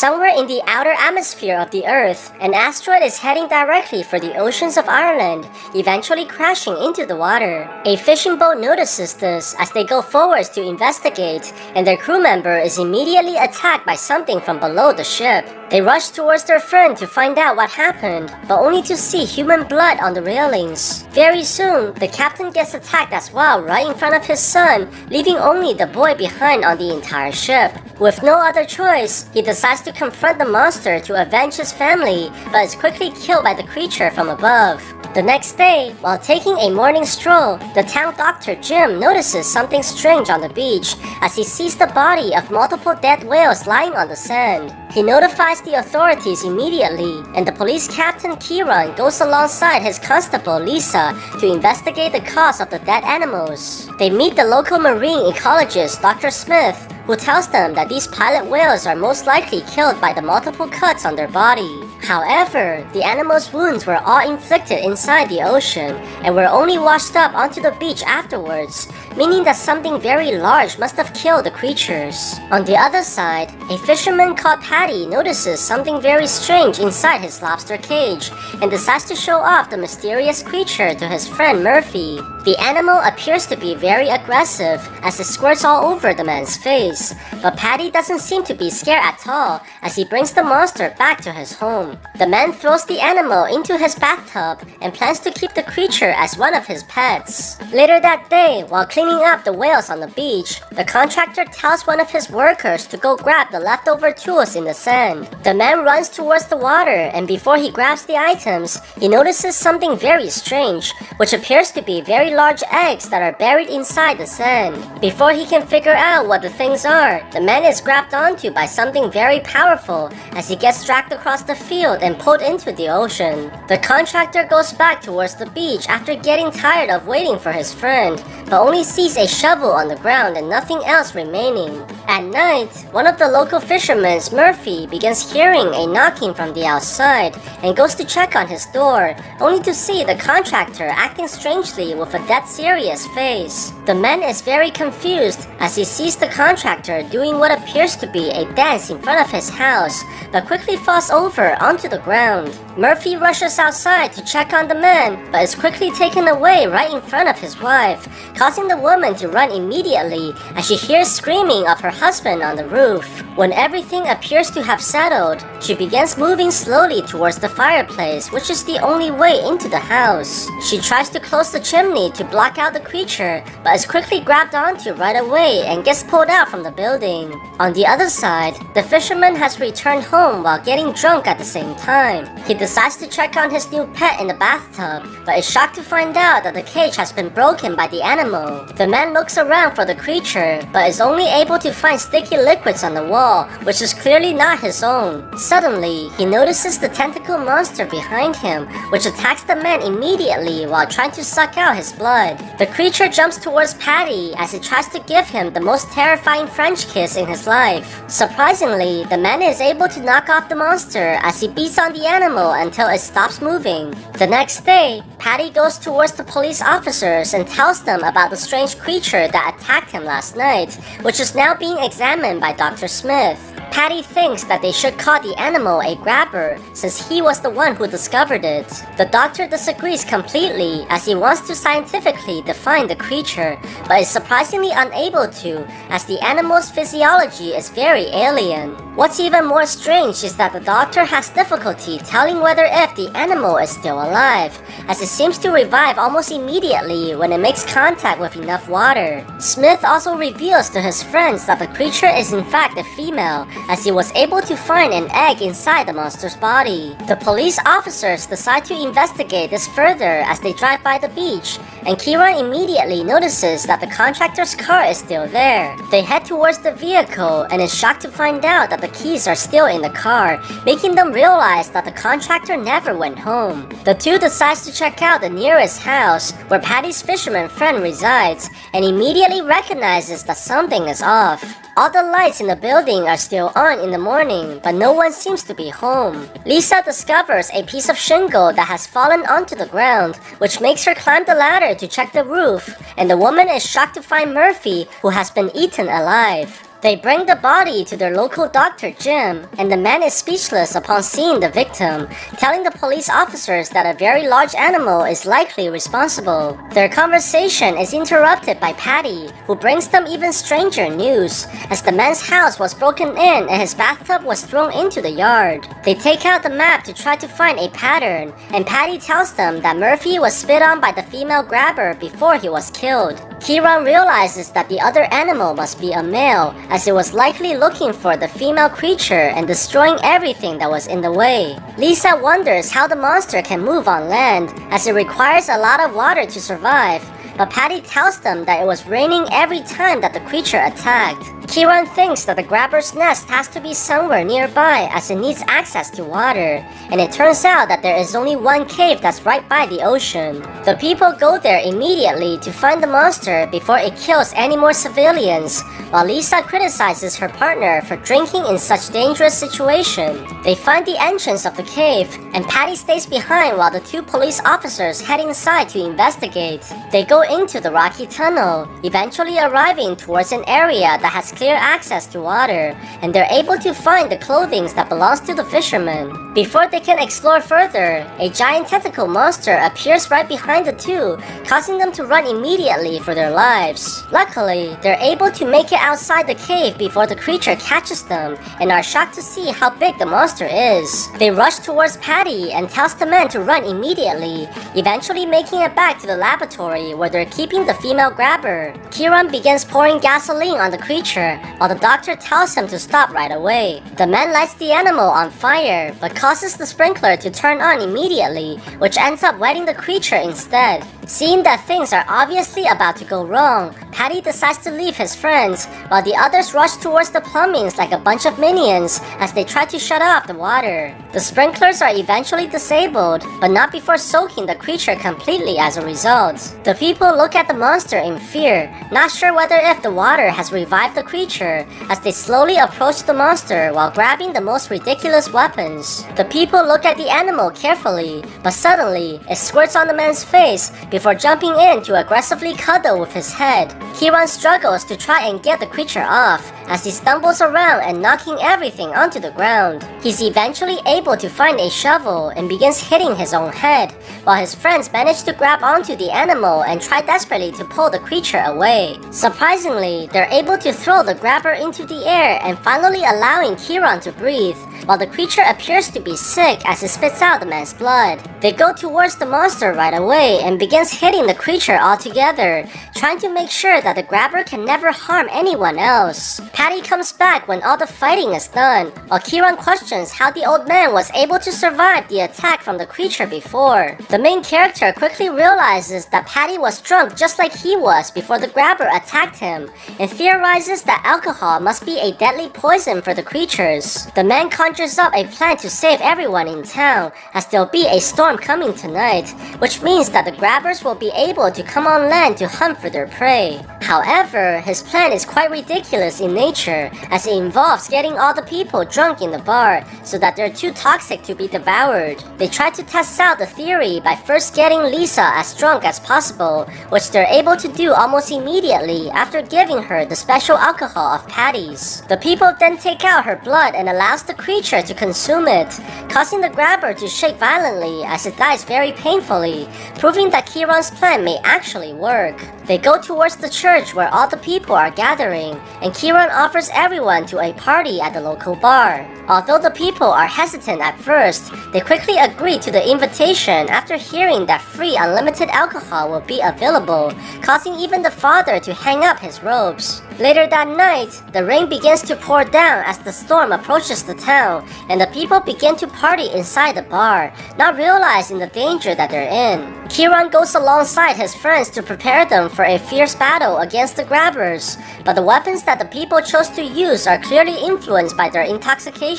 Somewhere in the outer atmosphere of the Earth, an asteroid is heading directly for the oceans of Ireland, eventually crashing into the water. A fishing boat notices this as they go forwards to investigate, and their crew member is immediately attacked by something from below the ship. They rush towards their friend to find out what happened, but only to see human blood on the railings. Very soon, the captain gets attacked as well right in front of his son, leaving only the boy behind on the entire ship. With no other choice, he decides to confront the monster to avenge his family, but is quickly killed by the creature from above. The next day, while taking a morning stroll, the town doctor Jim notices something strange on the beach as he sees the body of multiple dead whales lying on the sand. He notifies the authorities immediately, and the police captain Kieran goes alongside his constable Lisa to investigate the cause of the dead animals. They meet the local marine ecologist Dr. Smith, who tells them that these pilot whales are most likely killed by the multiple cuts on their body. However, the animals' wounds were all inflicted inside the ocean and were only washed up onto the beach afterwards, meaning that something very large must have killed the creatures. On the other side, a fisherman called Paddy notices something very strange inside his lobster cage and decides to show off the mysterious creature to his friend Murphy. The animal appears to be very aggressive as it squirts all over the man's face, but Paddy doesn't seem to be scared at all as he brings the monster back to his home. The man throws the animal into his bathtub and plans to keep the creature as one of his pets. Later that day, while cleaning up the whales on the beach, the contractor tells one of his workers to go grab the leftover tools in the sand. The man runs towards the water, and before he grabs the items, he notices something very strange, which appears to be very large eggs that are buried inside the sand. Before he can figure out what the things are, the man is grabbed onto by something very powerful as he gets dragged across the field and pulled into the ocean. The contractor goes back towards the beach after getting tired of waiting for his friend, but only sees a shovel on the ground and nothing else remaining. At night, one of the local fishermen, Murphy, begins hearing a knocking from the outside and goes to check on his door, only to see the contractor acting strangely with a dead serious face. The man is very confused as he sees the contractor doing what appears to be a dance in front of his house, but quickly falls over onto the ground. Murphy rushes outside to check on the man, but is quickly taken away right in front of his wife, causing the woman to run immediately as she hears screaming of her husband on the roof. When everything appears to have settled, she begins moving slowly towards the fireplace, which is the only way into the house. She tries to close the chimney to block out the creature, but is quickly grabbed onto right away and gets pulled out from the building. On the other side, the fisherman has returned home while getting drunk at the same time. He decides to check on his new pet in the bathtub, but is shocked to find out that the cage has been broken by the animal. The man looks around for the creature, but is only able to find sticky liquids on the wall, which is clearly not his own. Suddenly, he notices the tentacle monster behind him, which attacks the man immediately while trying to suck out his blood. The creature jumps towards Paddy as it tries to give him the most terrifying French kiss in his life. Surprisingly, the man is able to knock off the monster as he beats on the animal until it stops moving. The next day, Paddy goes towards the police officers and tells them about the strange creature that attacked him last night, which is now being examined by Dr. Smith. Paddy thinks that they should call the animal a grabber since he was the one who discovered it. The doctor disagrees completely as he wants to scientifically define the creature, but is surprisingly unable to as the animal's physiology is very alien. What's even more strange is that the doctor has difficulty telling whether if the animal is still alive, as it seems to revive almost immediately when it makes contact with enough water. Smith also reveals to his friends that the creature is in fact a female, as he was able to find an egg inside the monster's body. The police officers decide to investigate this further as they drive by the beach, and Kieran immediately notices that the contractor's car is still there. They head towards the vehicle and is shocked to find out that the keys are still in the car, making them realize that the contractor never went home. The two decide to check out the nearest house where Paddy's fisherman friend resides and immediately recognizes that something is off. All the lights in the building are still on in the morning, but no one seems to be home. Lisa discovers a piece of shingle that has fallen onto the ground, which makes her climb the ladder to check the roof, and the woman is shocked to find Murphy, who has been eaten alive. They bring the body to their local doctor, Jim, and the man is speechless upon seeing the victim, telling the police officers that a very large animal is likely responsible. Their conversation is interrupted by Patty, who brings them even stranger news, as the man's house was broken in and his bathtub was thrown into the yard. They take out the map to try to find a pattern, and Patty tells them that Murphy was spit on by the female grabber before he was killed. Kieran realizes that the other animal must be a male, as it was likely looking for the female creature and destroying everything that was in the way. Lisa wonders how the monster can move on land, as it requires a lot of water to survive, but Patty tells them that it was raining every time that the creature attacked. Kieran thinks that the grabber's nest has to be somewhere nearby as it needs access to water, and it turns out that there is only one cave that's right by the ocean. The people go there immediately to find the monster before it kills any more civilians, while Lisa criticizes her partner for drinking in such dangerous situation. They find the entrance of the cave, and Patty stays behind while the two police officers head inside to investigate. They go into the rocky tunnel, eventually arriving towards an area that has clear access to water, and they're able to find the clothing that belongs to the fisherman. Before they can explore further, a giant tentacle monster appears right behind the two, causing them to run immediately for their lives. Luckily, they're able to make it outside the cave before the creature catches them, and are shocked to see how big the monster is. They rush towards Patty and tells the men to run immediately, eventually making it back to the laboratory where they're keeping the female grabber. Kieran begins pouring gasoline on the creature, while the doctor tells him to stop right away. The man lights the animal on fire, but causes the sprinkler to turn on immediately, which ends up wetting the creature instead. Seeing that things are obviously about to go wrong, Patty decides to leave his friends, while the others rush towards the plumbings like a bunch of minions as they try to shut off the water. The sprinklers are eventually disabled, but not before soaking the creature completely as a result. The people look at the monster in fear, not sure whether if the water has revived the creature, as they slowly approach the monster while grabbing the most ridiculous weapons. The people look at the animal carefully, but suddenly it squirts on the man's face before jumping in to aggressively cuddle with his head. Kieran struggles to try and get the creature off, as he stumbles around and knocking everything onto the ground. He's eventually able to find a shovel and begins hitting his own head, while his friends manage to grab onto the animal and try desperately to pull the creature away. Surprisingly, they're able to throw the grabber into the air and finally allowing Kieran to breathe, while the creature appears to be sick as it spits out the man's blood. They go towards the monster right away and begins hitting the creature altogether, trying to make sure that the grabber can never harm anyone else. Patty comes back when all the fighting is done, while Kieran questions how the old man was able to survive the attack from the creature before. The main character quickly realizes that Patty was drunk just like he was before the grabber attacked him, and theorizes that alcohol must be a deadly poison for the creatures. The man conjures up a plan to save everyone in town, as there'll be a storm coming tonight, which means that the grabbers will be able to come on land to hunt for their prey. However, his plan is quite ridiculous in nature, as it involves getting all the people drunk in the bar so that they're too toxic to be devoured. They try to test out the theory by first getting Lisa as drunk as possible, which they're able to do almost immediately after giving her the special alcohol of Patty's. The people then take out her blood and allows the creature to consume it, causing the grabber to shake violently as it dies very painfully, proving that Kieran's plan may actually work. They go towards the church where all the people are gathering, and Kieran offers everyone to a party at the local bar. Although the people are hesitant at first, they quickly agree to the invitation after hearing that free unlimited alcohol will be available, causing even the father to hang up his robes. Later that night, the rain begins to pour down as the storm approaches the town, and the people begin to party inside the bar, not realizing the danger that they're in. Kieran goes alongside his friends to prepare them for a fierce battle against the grabbers, but the weapons that the people chose to use are clearly influenced by their intoxication.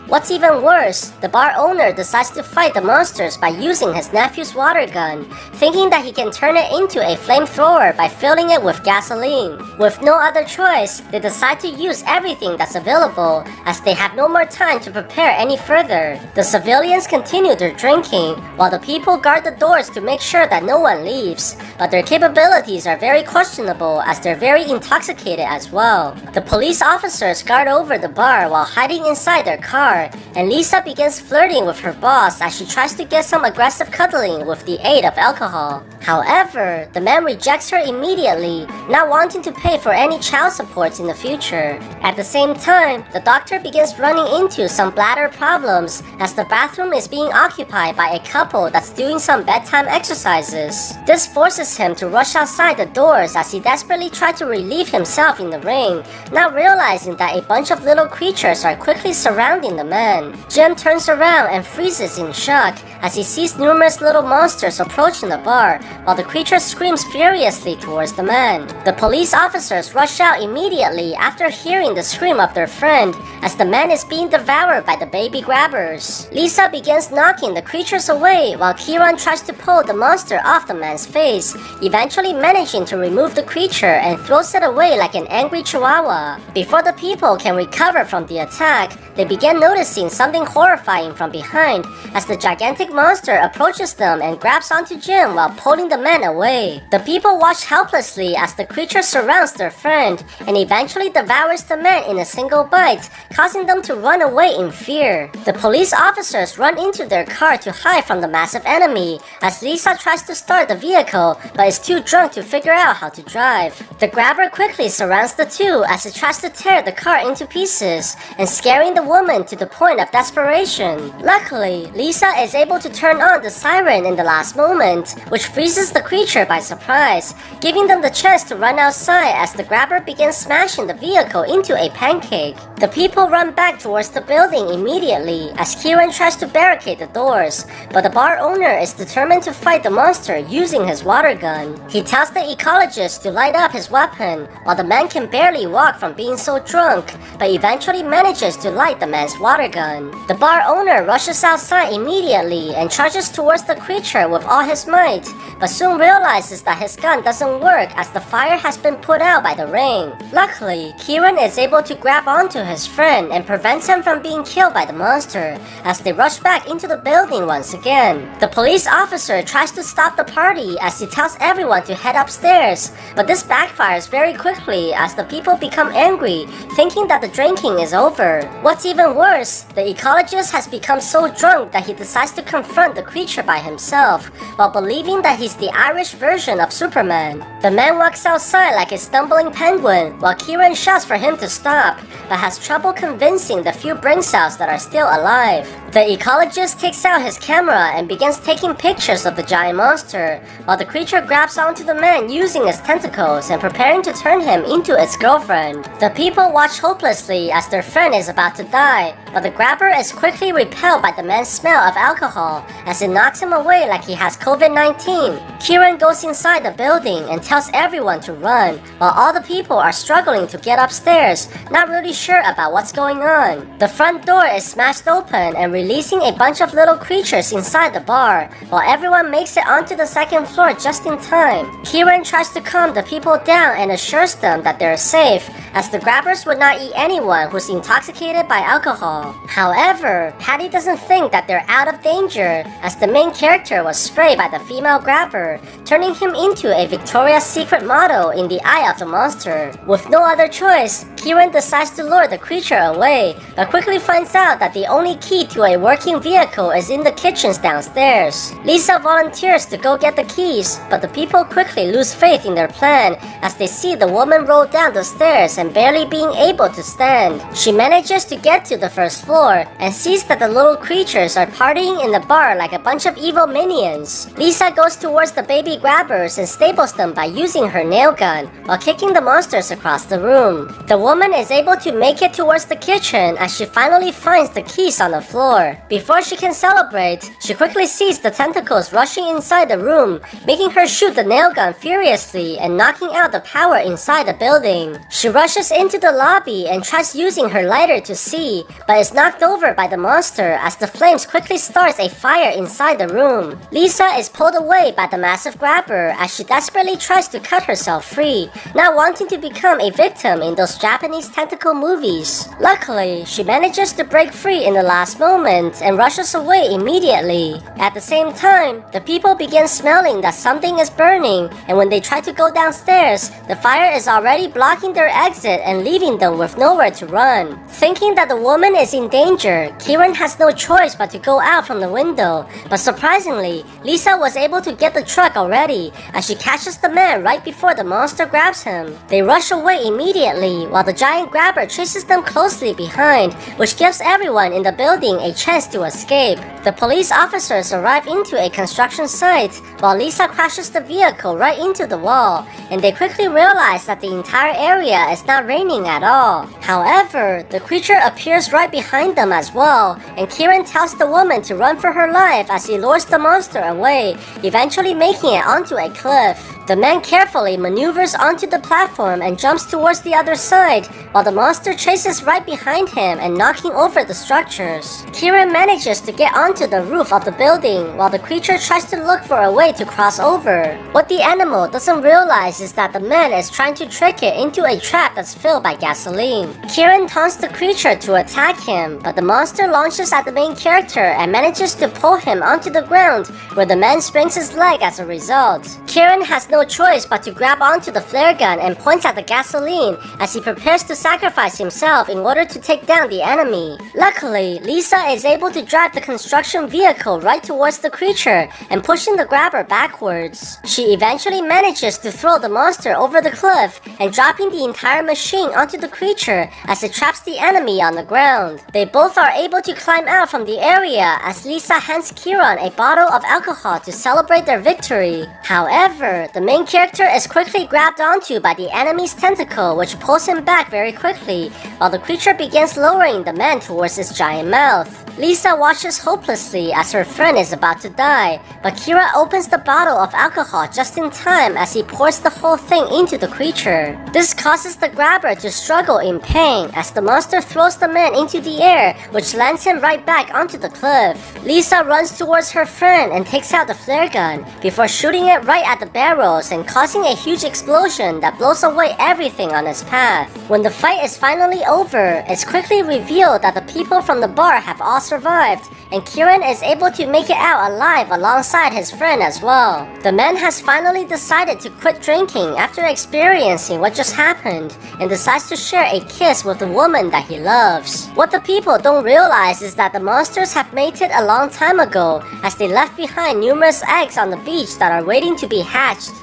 What's even worse, the bar owner decides to fight the monsters by using his nephew's water gun, thinking that he can turn it into a flamethrower by filling it with gasoline. With no other choice, they decide to use everything that's available, as they have no more time to prepare any further. The civilians continue their drinking, while the people guard the doors to make sure that no no one leaves, but their capabilities are very questionable as they're very intoxicated as well. The police officers guard over the bar while hiding inside their car, and Lisa begins flirting with her boss as she tries to get some aggressive cuddling with the aid of alcohol. However, the man rejects her immediately, not wanting to pay for any child supports in the future. At the same time, the doctor begins running into some bladder problems as the bathroom is being occupied by a couple that's doing some bedtime exercises. This forces him to rush outside the doors as he desperately tries to relieve himself in the ring, not realizing that a bunch of little creatures are quickly surrounding the man. Jim turns around and freezes in shock as he sees numerous little monsters approaching the bar, while the creature screams furiously towards the man. The police officers rush out immediately after hearing the scream of their friend as the man is being devoured by the baby grabbers. Lisa begins knocking the creatures away while Kieran tries to pull the monster off the man's face, eventually managing to remove the creature and throws it away like an angry chihuahua. Before the people can recover from the attack, they begin noticing something horrifying from behind as the gigantic monster approaches them and grabs onto Jim while pulling the man away. The people watch helplessly as the creature surrounds their friend and eventually devours the man in a single bite, causing them to run away in fear. The police officers run into their car to hide from the massive enemy as Lisa tries to start the vehicle but is too drunk to figure out how to drive. The grabber quickly surrounds the two as it tries to tear the car into pieces and scaring the woman to the point of desperation. Luckily, Lisa is able to turn on the siren in the last moment, which freezes the creature by surprise, giving them the chance to run outside as the grabber begins smashing the vehicle into a pancake. The people run back towards the building immediately as Kieran tries to barricade the doors, but the bar owner is determined to fight the monster using his water gun. He tells the ecologist to light up his weapon, while the man can barely walk from being so drunk, but eventually manages to light the man's water gun. The bar owner rushes outside immediately and charges towards the creature with all his might, but soon realizes that his gun doesn't work as the fire has been put out by the rain. Luckily, Kieran is able to grab onto his friend and prevents him from being killed by the monster as they rush back into the building once again. The police officer tries to stop the party as he tells everyone to head upstairs, but this backfires very quickly as the people become angry, thinking that the drinking is over. What's even worse, the ecologist has become so drunk that he decides to confront the creature by himself, while believing that he's the Irish version of Superman. The man walks outside like a stumbling penguin, while Kieran shouts for him to stop, but has trouble convincing the few brain cells that are still alive. The ecologist takes out his camera and begins taking pictures of the giant monster, while the creature grabs onto the man using its tentacles and preparing to turn him into its girlfriend. The people watch hopelessly as their friend is about to die, but the grabber is quickly repelled by the man's smell of alcohol as it knocks him away like he has COVID-19. Kieran goes inside the building and tells everyone to run, while all the people are struggling to get upstairs, not really sure about what's going on. The front door is smashed open and releasing a bunch of little creatures inside the bar, while everyone makes it onto the second floor just in time. Kieran tries to calm the people down and assures them that they're safe, as the grabbers would not eat anyone who's intoxicated by alcohol. However, Patty doesn't think that they're out of danger, as the main character was sprayed by the female grabber, turning him into a Victoria's Secret model in the eye of the monster. With no other choice, Kieran decides to lure the creature away, but quickly finds out that the only key to a working vehicle is in the kitchens downstairs. Lisa volunteers to go get the keys, but the people quickly lose faith in their plan as they see the woman roll down the stairs and barely being able to stand. She manages to get to the first floor and sees that the little creatures are partying in the bar like a bunch of evil minions. Lisa goes towards the baby grabbers and stables them by using her nail gun while kicking the monsters across the room. The woman is able to make it towards the kitchen as she finally finds the keys on the floor. Before she can celebrate, she quickly sees the tentacles rushing inside the room, making her shoot the nail gun furiously and knocking out the power inside the building. She rushes into the lobby and tries using her lighter to see, but is knocked over by the monster as the flames quickly starts a fire inside the room. Lisa is pulled away by the massive grabber as she desperately tries to cut herself free, not wanting to become a victim in those Japanese Japanese tentacle movies. Luckily, she manages to break free in the last moment and rushes away immediately. At the same time, the people begin smelling that something is burning, and when they try to go downstairs, the fire is already blocking their exit and leaving them with nowhere to run. Thinking that the woman is in danger, Kieran has no choice but to go out from the window, but surprisingly, Lisa was able to get the truck already as she catches the man right before the monster grabs him. They rush away immediately while the giant grabber chases them closely behind, which gives everyone in the building a chance to escape. The police officers arrive into a construction site while Lisa crashes the vehicle right into the wall, and they quickly realize that the entire area is not raining at all. However, the creature appears right behind them as well, and Kieran tells the woman to run for her life as he lures the monster away, eventually making it onto a cliff. The man carefully maneuvers onto the platform and jumps towards the other side, while the monster chases right behind him and knocking over the structures. Kieran manages to get onto the roof of the building, while the creature tries to look for a way to cross over. What the animal doesn't realize is that the man is trying to trick it into a trap that's filled by gasoline. Kieran taunts the creature to attack him, but the monster launches at the main character and manages to pull him onto the ground, where the man springs his leg as a result. Kieran has no choice but to grab onto the flare gun and points at the gasoline as he prepares to sacrifice himself in order to take down the enemy. Luckily, Lisa is able to drive the construction vehicle right towards the creature and pushing the grabber backwards. She eventually manages to throw the monster over the cliff and dropping the entire machine onto the creature as it traps the enemy on the ground. They both are able to climb out from the area as Lisa hands Kieran a bottle of alcohol to celebrate their victory. However, the main character is quickly grabbed onto by the enemy's tentacle, which pulls him back very quickly, while the creature begins lowering the man towards its giant mouth. Lisa watches hopelessly as her friend is about to die, but Kira opens the bottle of alcohol just in time as he pours the whole thing into the creature. This causes the grabber to struggle in pain as the monster throws the man into the air, which lands him right back onto the cliff. Lisa runs towards her friend and takes out the flare gun before shooting it right at the barrels and causing a huge explosion that blows away everything on its path. When the fight is finally over, it's quickly revealed that the people from the bar have all survived, and Kieran is able to make it out alive alongside his friend as well. The man has finally decided to quit drinking after experiencing what just happened and decides to share a kiss with the woman that he loves. What the people don't realize is that the monsters have mated a long time ago as they left behind numerous eggs on the beach that are waiting to be hatched.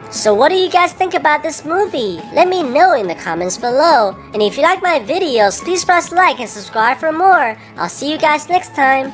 So what do you guys think about this movie? Let me know in the comments below. And if you like my videos, please press like and subscribe for more. I'll see you guys next time.